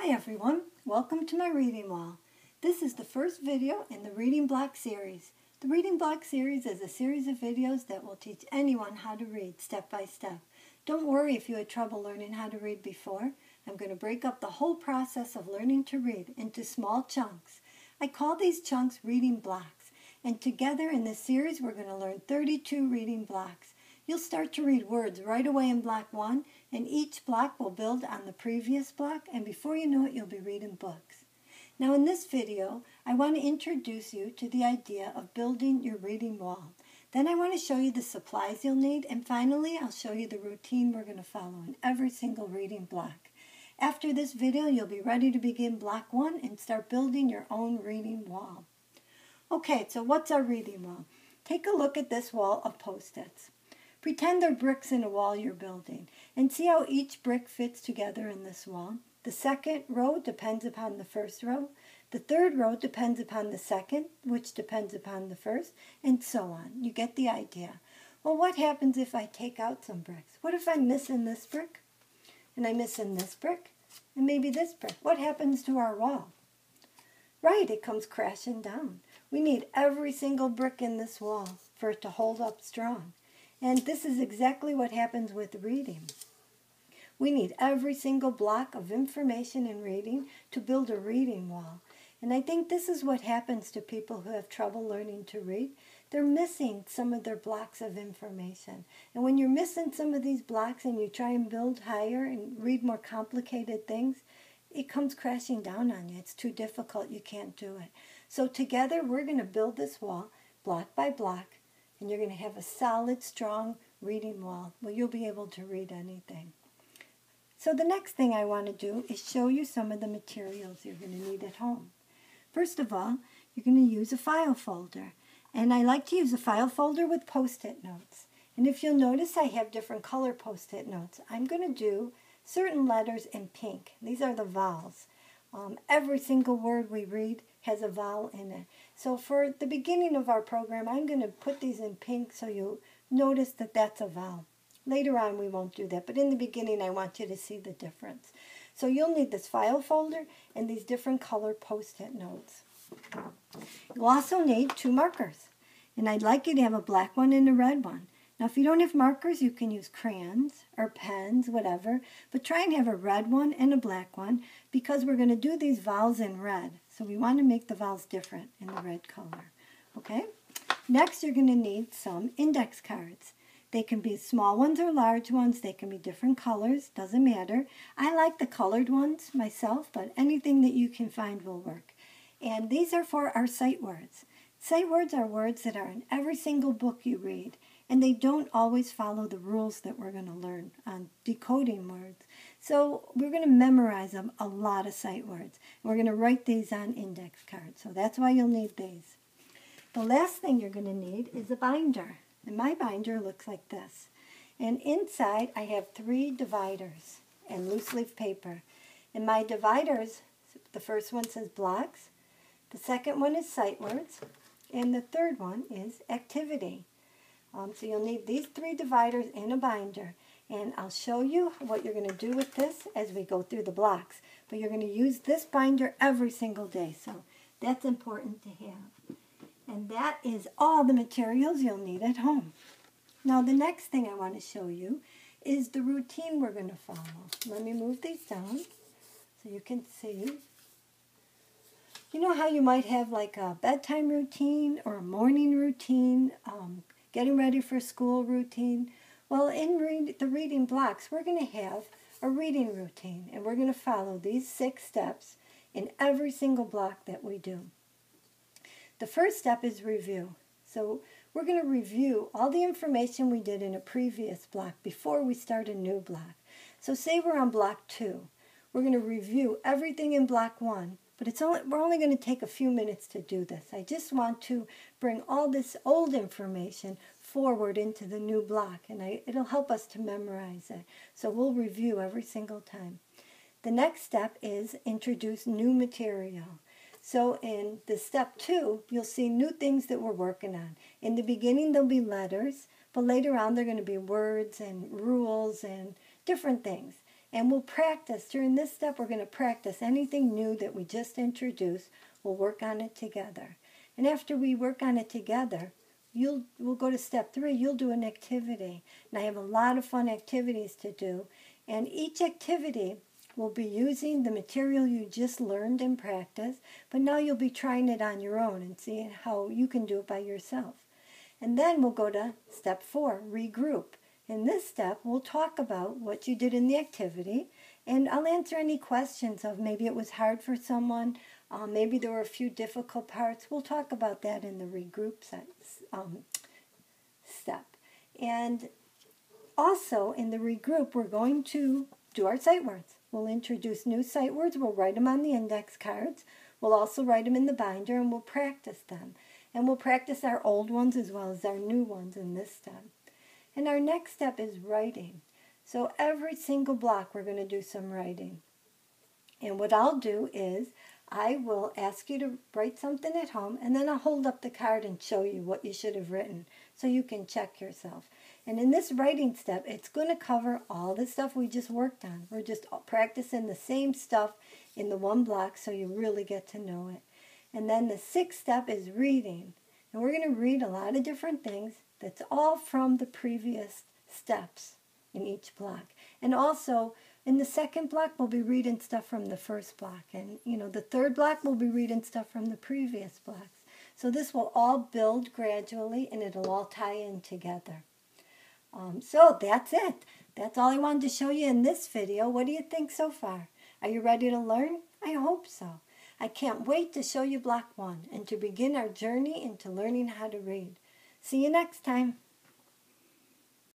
Hi everyone, welcome to my reading wall. This is the first video in the Reading Block series. The Reading Block series is a series of videos that will teach anyone how to read step by step. Don't worry if you had trouble learning how to read before. I'm going to break up the whole process of learning to read into small chunks. I call these chunks reading blocks, and together in this series we're going to learn 32 reading blocks. You'll start to read words right away in block 1, and each block will build on the previous block, and before you know it, you'll be reading books. Now in this video, I want to introduce you to the idea of building your reading wall. Then I want to show you the supplies you'll need, and finally I'll show you the routine we're going to follow in every single reading block. After this video, you'll be ready to begin block 1 and start building your own reading wall. Okay, so what's our reading wall? Take a look at this wall of Post-its. Pretend they're bricks in a wall you're building, and see how each brick fits together in this wall. The second row depends upon the first row. The third row depends upon the second, which depends upon the first, and so on. You get the idea. Well, what happens if I take out some bricks? What if I'm missing this brick? And I'm missing this brick? And maybe this brick? What happens to our wall? Right, it comes crashing down. We need every single brick in this wall for it to hold up strong. And this is exactly what happens with reading. We need every single block of information in reading to build a reading wall. And I think this is what happens to people who have trouble learning to read. They're missing some of their blocks of information. And when you're missing some of these blocks and you try and build higher and read more complicated things, it comes crashing down on you. It's too difficult. You can't do it. So together we're going to build this wall block by block. And you're going to have a solid, strong reading wall where you'll be able to read anything. So the next thing I want to do is show you some of the materials you're going to need at home. First of all, you're going to use a file folder. And I like to use a file folder with Post-it notes. And if you'll notice, I have different color Post-it notes. I'm going to do certain letters in pink. These are the vowels. Every single word we read has a vowel in it. So for the beginning of our program, I'm going to put these in pink so you'll notice that that's a vowel. Later on, we won't do that, but in the beginning, I want you to see the difference. So you'll need this file folder and these different color Post-it notes. You'll also need 2 markers, and I'd like you to have a black one and a red one. Now, if you don't have markers, you can use crayons or pens, whatever, but try and have a red one and a black one because we're going to do these vowels in red. So we want to make the vowels different in the red color. Okay? Next, you're going to need some index cards. They can be small ones or large ones. They can be different colors. Doesn't matter. I like the colored ones myself, but anything that you can find will work. And these are for our sight words. Sight words are words that are in every single book you read. And they don't always follow the rules that we're going to learn on decoding words. So we're going to memorize a lot of sight words. We're going to write these on index cards. So that's why you'll need these. The last thing you're going to need is a binder. And my binder looks like this. And inside I have 3 dividers and loose leaf paper. And my dividers, the first one says blocks. The second one is sight words. And the third one is activity. So you'll need these 3 dividers in a binder, and I'll show you what you're going to do with this as we go through the blocks. But you're going to use this binder every single day, so that's important to have. And that is all the materials you'll need at home. Now the next thing I want to show you is the routine we're going to follow. Let me move these down so you can see. You know how you might have like a bedtime routine or a morning routine, getting ready for school routine? Well, in the reading blocks, we're going to have a reading routine, and we're going to follow these 6 steps in every single block that we do. The first step is review. So we're going to review all the information we did in a previous block before we start a new block. So say we're on block 2. We're going to review everything in block 1. But we're only going to take a few minutes to do this. I just want to bring all this old information forward into the new block, and it'll help us to memorize it. So we'll review every single time. The next step is introduce new material. So in the step 2, you'll see new things that we're working on. In the beginning, there'll be letters, but later on, they're going to be words and rules and different things. And we'll practice. During this step, we're going to practice anything new that we just introduced. We'll work on it together. And after we work on it together, we'll go to step 3. You'll do an activity. And I have a lot of fun activities to do. And each activity will be using the material you just learned in practice, but now you'll be trying it on your own and seeing how you can do it by yourself. And then we'll go to step 4, regroup. In this step, we'll talk about what you did in the activity, and I'll answer any questions of maybe it was hard for someone, maybe there were a few difficult parts. We'll talk about that in the regroup step. And also in the regroup, we're going to do our sight words. We'll introduce new sight words. We'll write them on the index cards. We'll also write them in the binder, and we'll practice them. And we'll practice our old ones as well as our new ones in this step. And our next step is writing. So every single block we're going to do some writing. And what I'll do is I will ask you to write something at home, and then I'll hold up the card and show you what you should have written so you can check yourself. And in this writing step, it's going to cover all the stuff we just worked on. We're just practicing the same stuff in the one block so you really get to know it. And then the 6th step is reading. And we're going to read a lot of different things. That's all from the previous steps in each block. And also, in the 2nd block, we'll be reading stuff from the 1st block. And, the 3rd block, we'll be reading stuff from the previous blocks. So this will all build gradually, and it'll all tie in together. So that's it. That's all I wanted to show you in this video. What do you think so far? Are you ready to learn? I hope so. I can't wait to show you block 1 and to begin our journey into learning how to read. See you next time.